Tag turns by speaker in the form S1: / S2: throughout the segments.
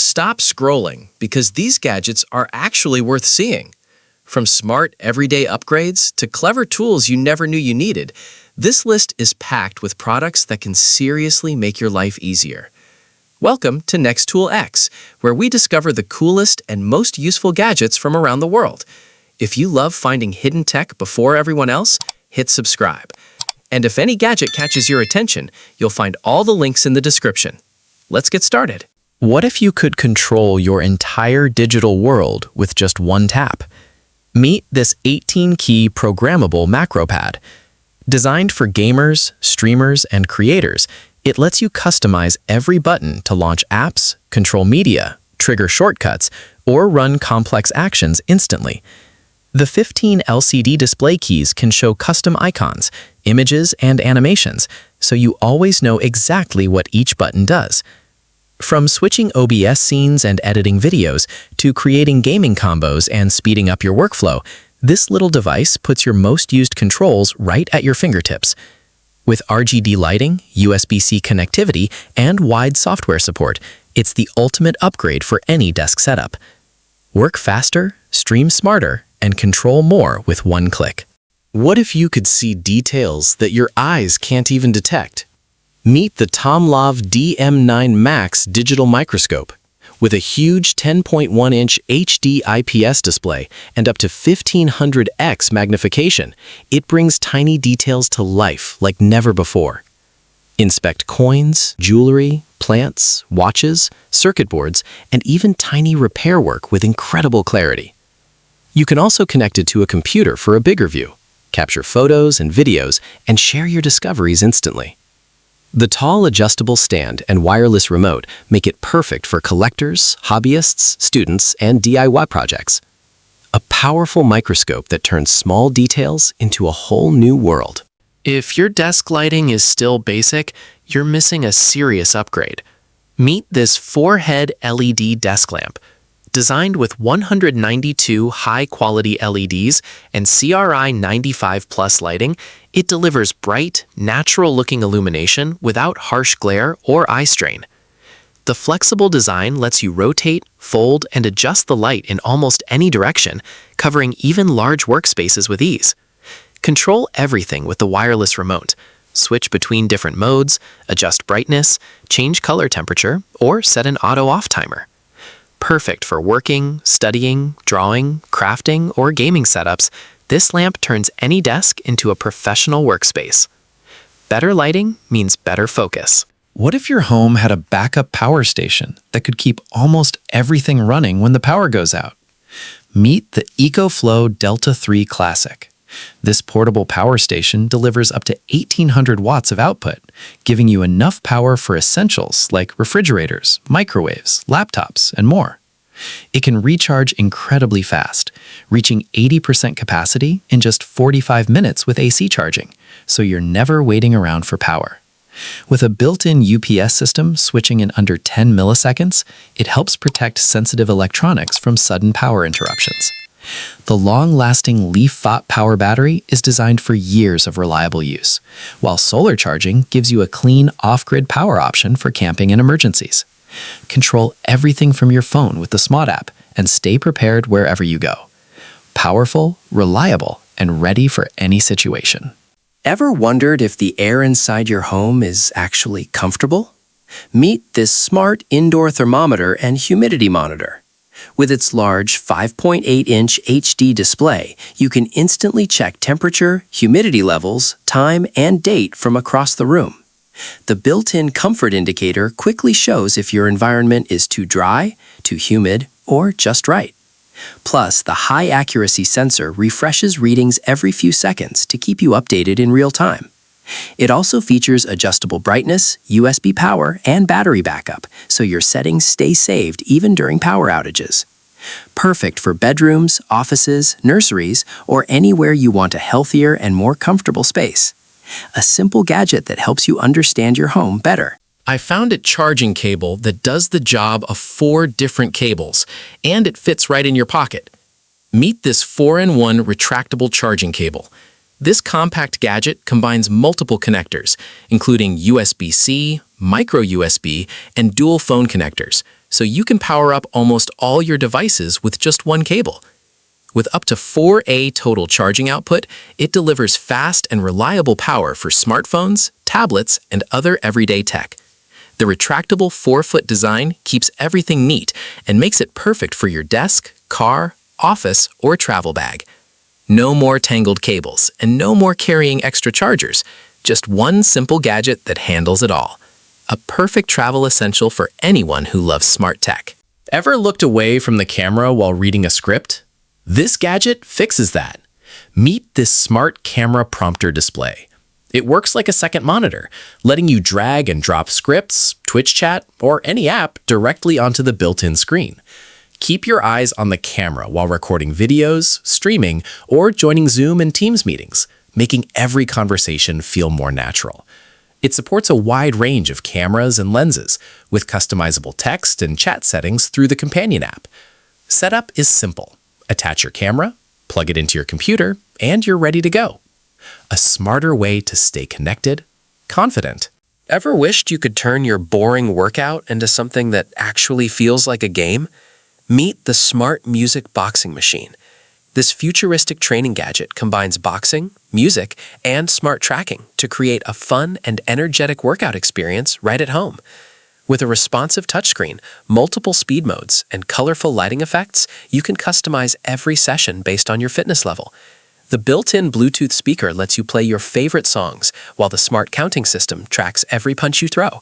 S1: Stop scrolling because these gadgets are actually worth seeing. From smart, everyday upgrades to clever tools you never knew you needed, this list is packed with products that can seriously make your life easier. Welcome to Next Tool X, where we discover the coolest and most useful gadgets from around the world. If you love finding hidden tech before everyone else, hit subscribe. And if any gadget catches your attention, you'll find all the links in the description. Let's get started. What if you could control your entire digital world with just one tap? Meet this 18-key programmable macro pad. Designed for gamers, streamers, and creators, it lets you customize every button to launch apps, control media, trigger shortcuts, or run complex actions instantly. The 15 LCD display keys can show custom icons, images, and animations, so you always know exactly what each button does. From switching OBS scenes and editing videos to creating gaming combos and speeding up your workflow, this little device puts your most used controls right at your fingertips. With RGB lighting, USB-C connectivity, and wide software support, it's the ultimate upgrade for any desk setup. Work faster, stream smarter, and control more with one click. What if you could see details that your eyes can't even detect? Meet the Tomlov DM9 Max digital microscope. With a huge 10.1-inch HD IPS display and up to 1500x magnification, it brings tiny details to life like never before. Inspect coins, jewelry, plants, watches, circuit boards, and even tiny repair work with incredible clarity. You can also connect it to a computer for a bigger view, capture photos and videos, and share your discoveries instantly. The tall adjustable stand and wireless remote make it perfect for collectors, hobbyists, students, and DIY projects. A powerful microscope that turns small details into a whole new world. If your desk lighting is still basic, you're missing a serious upgrade. Meet this 4-head LED desk lamp. Designed with 192 high-quality LEDs and CRI 95+ lighting, it delivers bright, natural-looking illumination without harsh glare or eye strain. The flexible design lets you rotate, fold, and adjust the light in almost any direction, covering even large workspaces with ease. Control everything with the wireless remote. Switch between different modes, adjust brightness, change color temperature, or set an auto-off timer. Perfect for working, studying, drawing, crafting, or gaming setups, this lamp turns any desk into a professional workspace. Better lighting means better focus. What if your home had a backup power station that could keep almost everything running when the power goes out? Meet the EcoFlow Delta 3 Classic. This portable power station delivers up to 1800 watts of output, giving you enough power for essentials like refrigerators, microwaves, laptops, and more. It can recharge incredibly fast, reaching 80% capacity in just 45 minutes with AC charging, so you're never waiting around for power. With a built-in UPS system switching in under 10 milliseconds, it helps protect sensitive electronics from sudden power interruptions. The long-lasting Leaf-Fot power battery is designed for years of reliable use, while solar charging gives you a clean off-grid power option for camping and emergencies. Control everything from your phone with the Smart app and stay prepared wherever you go. Powerful, reliable, and ready for any situation. Ever wondered if the air inside your home is actually comfortable? Meet this smart indoor thermometer and humidity monitor. With its large 5.8-inch HD display, you can instantly check temperature, humidity levels, time, and date from across the room. The built-in comfort indicator quickly shows if your environment is too dry, too humid, or just right. Plus, the high-accuracy sensor refreshes readings every few seconds to keep you updated in real time. It also features adjustable brightness, USB power, and battery backup, so your settings stay saved even during power outages. Perfect for bedrooms, offices, nurseries, or anywhere you want a healthier and more comfortable space. A simple gadget that helps you understand your home better. I found a charging cable that does the job of 4 different cables, and it fits right in your pocket. Meet this 4-in-1 retractable charging cable. This compact gadget combines multiple connectors, including USB-C, micro USB, and dual phone connectors, so you can power up almost all your devices with just one cable. With up to 4A total charging output, it delivers fast and reliable power for smartphones, tablets, and other everyday tech. The retractable 4-foot design keeps everything neat and makes it perfect for your desk, car, office, or travel bag. No more tangled cables and no more carrying extra chargers. Just one simple gadget that handles it all. A perfect travel essential for anyone who loves smart tech. Ever looked away from the camera while reading a script? This gadget fixes that. Meet this smart camera prompter display. It works like a second monitor, letting you drag and drop scripts, Twitch chat, or any app directly onto the built-in screen. Keep your eyes on the camera while recording videos, streaming, or joining Zoom and Teams meetings, making every conversation feel more natural. It supports a wide range of cameras and lenses, with customizable text and chat settings through the companion app. Setup is simple. Attach your camera, plug it into your computer, and you're ready to go. A smarter way to stay connected, confident. Ever wished you could turn your boring workout into something that actually feels like a game? Meet the Smart Music Boxing Machine. This futuristic training gadget combines boxing, music, and smart tracking to create a fun and energetic workout experience right at home. With a responsive touchscreen, multiple speed modes, and colorful lighting effects, you can customize every session based on your fitness level. The built-in Bluetooth speaker lets you play your favorite songs, while the smart counting system tracks every punch you throw.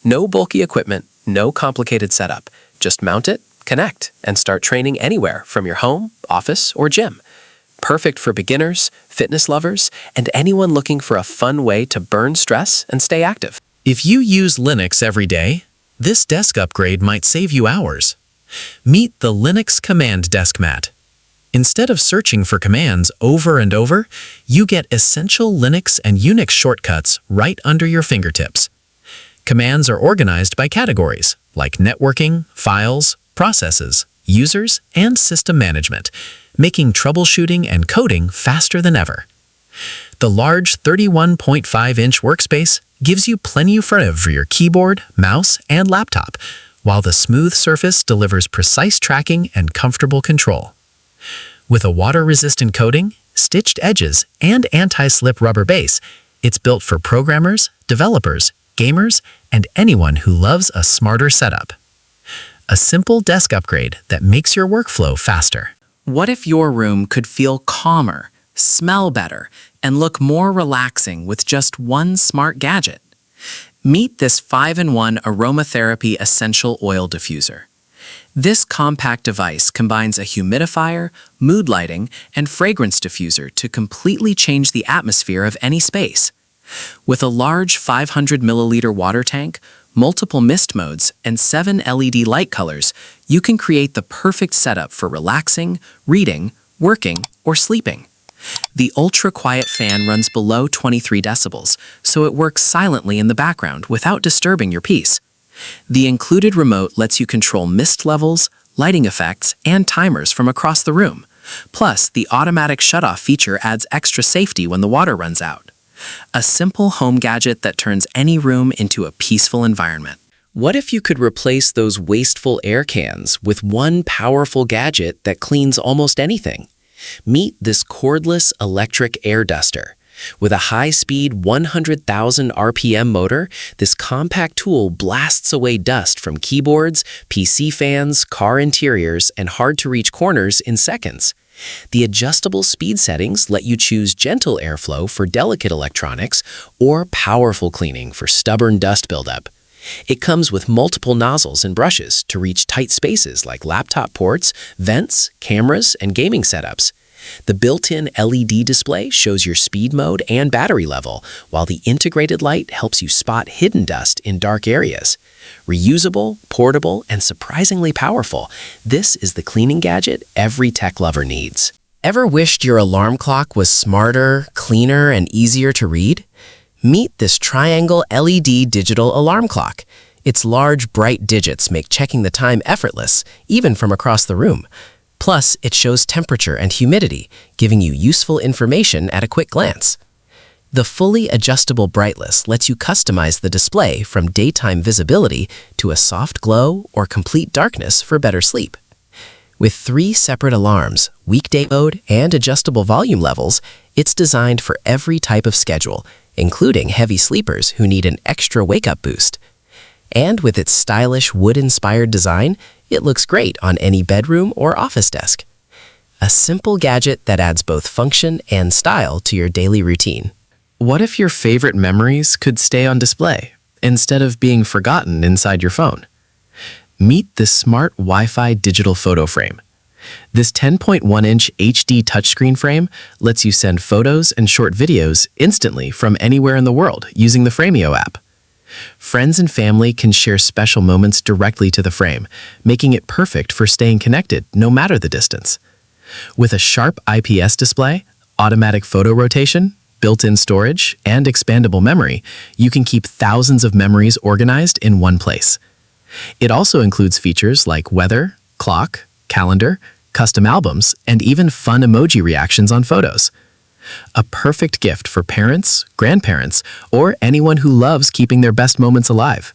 S1: No bulky equipment, no complicated setup. Just mount it, connect, and start training anywhere from your home, office, or gym. Perfect for beginners, fitness lovers, and anyone looking for a fun way to burn stress and stay active. If you use Linux every day, this desk upgrade might save you hours. Meet the Linux Command Desk Mat. Instead of searching for commands over and over, you get essential Linux and Unix shortcuts right under your fingertips. Commands are organized by categories, like networking, files, processes, users, and system management, making troubleshooting and coding faster than ever. The large 31.5-inch workspace gives you plenty of room for your keyboard, mouse, and laptop, while the smooth surface delivers precise tracking and comfortable control. With a water-resistant coating, stitched edges, and anti-slip rubber base, it's built for programmers, developers, gamers, and anyone who loves a smarter setup. A simple desk upgrade that makes your workflow faster.
S2: What if your room could feel calmer, smell better, and look more relaxing with just one smart gadget? Meet this 5-in-1 aromatherapy essential oil diffuser. This compact device combines a humidifier, mood lighting, and fragrance diffuser to completely change the atmosphere of any space. With a large 500-milliliter water tank, multiple mist modes, and 7 LED light colors, you can create the perfect setup for relaxing, reading, working, or sleeping. The ultra-quiet fan runs below 23 decibels, so it works silently in the background without disturbing your peace. The included remote lets you control mist levels, lighting effects, and timers from across the room. Plus, the automatic shutoff feature adds extra safety when the water runs out. A simple home gadget that turns any room into a peaceful environment. What if you could replace those wasteful air cans with one powerful gadget that cleans almost anything? Meet this cordless electric air duster. With a high-speed 100,000 RPM motor, this compact tool blasts away dust from keyboards, PC fans, car interiors, and hard-to-reach corners in seconds. The adjustable speed settings let you choose gentle airflow for delicate electronics or powerful cleaning for stubborn dust buildup. It comes with multiple nozzles and brushes to reach tight spaces like laptop ports, vents, cameras, and gaming setups. The built-in LED display shows your speed mode and battery level, while the integrated light helps you spot hidden dust in dark areas. Reusable, portable, and surprisingly powerful, this is the cleaning gadget every tech lover needs. Ever wished your alarm clock was smarter, cleaner, and easier to read? Meet this triangle LED digital alarm clock. Its large, bright digits make checking the time effortless, even from across the room. Plus, it shows temperature and humidity, giving you useful information at a quick glance.
S1: The fully adjustable brightness lets you customize the display from daytime visibility to a soft glow or complete darkness for better sleep. With 3 separate alarms, weekday mode, and adjustable volume levels, it's designed for every type of schedule, including heavy sleepers who need an extra wake-up boost. And with its stylish wood-inspired design, it looks great on any bedroom or office desk. A simple gadget that adds both function and style to your daily routine. What if your favorite memories could stay on display instead of being forgotten inside your phone? Meet the smart Wi-Fi digital photo frame. This 10.1-inch HD touchscreen frame lets you send photos and short videos instantly from anywhere in the world using the Frameo app. Friends and family can share special moments directly to the frame, making it perfect for staying connected no matter the distance. With a sharp IPS display, automatic photo rotation, built-in storage, and expandable memory, you can keep thousands of memories organized in one place. It also includes features like weather, clock, calendar, custom albums, and even fun emoji reactions on photos. A perfect gift for parents, grandparents, or anyone who loves keeping their best moments alive.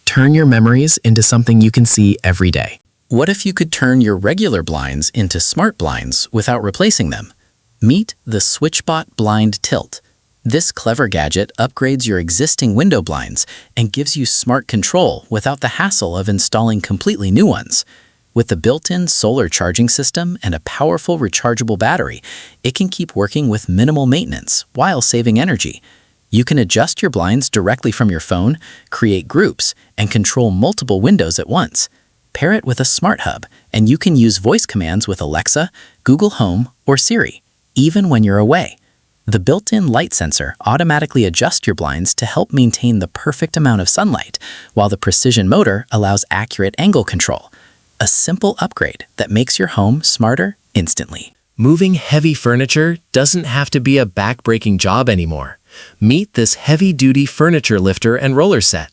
S1: Turn your memories into something you can see every day.
S2: What if you could turn your regular blinds into smart blinds without replacing them? Meet the SwitchBot Blind Tilt. This clever gadget upgrades your existing window blinds and gives you smart control without the hassle of installing completely new ones. With the built-in solar charging system and a powerful rechargeable battery, it can keep working with minimal maintenance while saving energy. You can adjust your blinds directly from your phone, create groups, and control multiple windows at once. Pair it with a smart hub, and you can use voice commands with Alexa, Google Home, or Siri, even when you're away. The built-in light sensor automatically adjusts your blinds to help maintain the perfect amount of sunlight, while the precision motor allows accurate angle control. A simple upgrade that makes your home smarter instantly.
S1: Moving heavy furniture doesn't have to be a back-breaking job anymore. Meet this heavy-duty furniture lifter and roller set.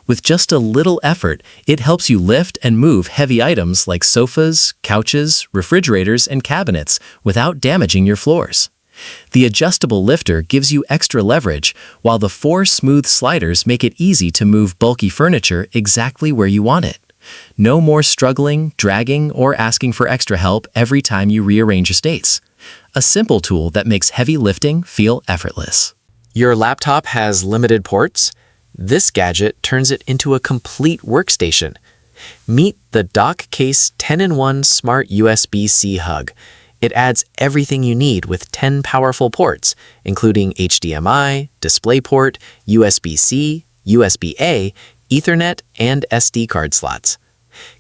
S1: With just a little effort, it helps you lift and move heavy items like sofas, couches, refrigerators, and cabinets without damaging your floors. The adjustable lifter gives you extra leverage, while the 4 smooth sliders make it easy to move bulky furniture exactly where you want it. No more struggling, dragging, or asking for extra help every time you rearrange your states. A simple tool that makes heavy lifting feel effortless. Your laptop has limited ports? This gadget turns it into a complete workstation. Meet the DockCase 10-in-1 Smart USB-C Hug. It adds everything you need with 10 powerful ports, including HDMI, DisplayPort, USB-C, USB-A, Ethernet, and SD card slots.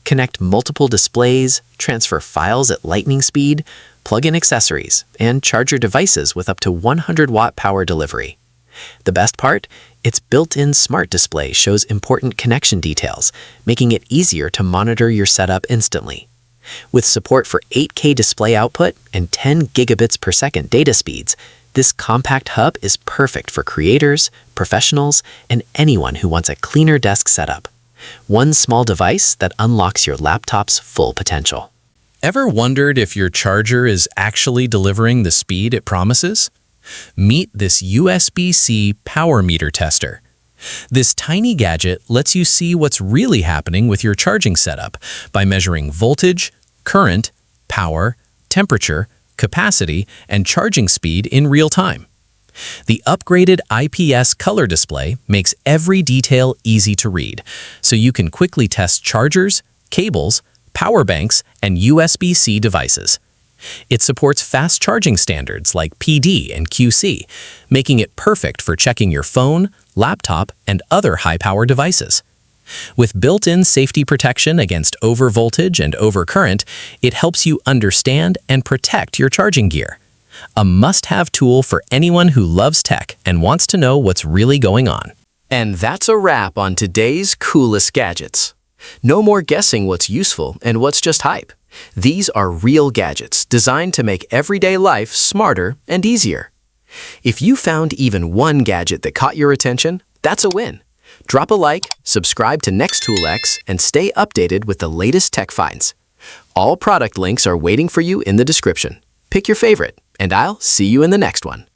S1: Connect multiple displays, transfer files at lightning speed, plug in accessories, and charge your devices with up to 100-watt power delivery. The best part? Its built-in smart display shows important connection details, making it easier to monitor your setup instantly. With support for 8K display output and 10 gigabits per second data speeds, this compact hub is perfect for creators, professionals, and anyone who wants a cleaner desk setup. One small device that unlocks your laptop's full potential.
S3: Ever wondered if your charger is actually delivering the speed it promises? Meet this USB-C power meter tester. This tiny gadget lets you see what's really happening with your charging setup by measuring voltage, current, power, temperature, capacity, and charging speed in real time. The upgraded IPS color display makes every detail easy to read, so you can quickly test chargers, cables, power banks, and USB-C devices. It supports fast charging standards like PD and QC, making it perfect for checking your phone, laptop, and other high-power devices. With built-in safety protection against overvoltage and overcurrent, it helps you understand and protect your charging gear. A must-have tool for anyone who loves tech and wants to know what's really going on.
S1: And that's a wrap on today's coolest gadgets. No more guessing what's useful and what's just hype. These are real gadgets designed to make everyday life smarter and easier. If you found even one gadget that caught your attention, that's a win. Drop a like, subscribe to Next Tool X, and stay updated with the latest tech finds. All product links are waiting for you in the description. Pick your favorite, and I'll see you in the next one.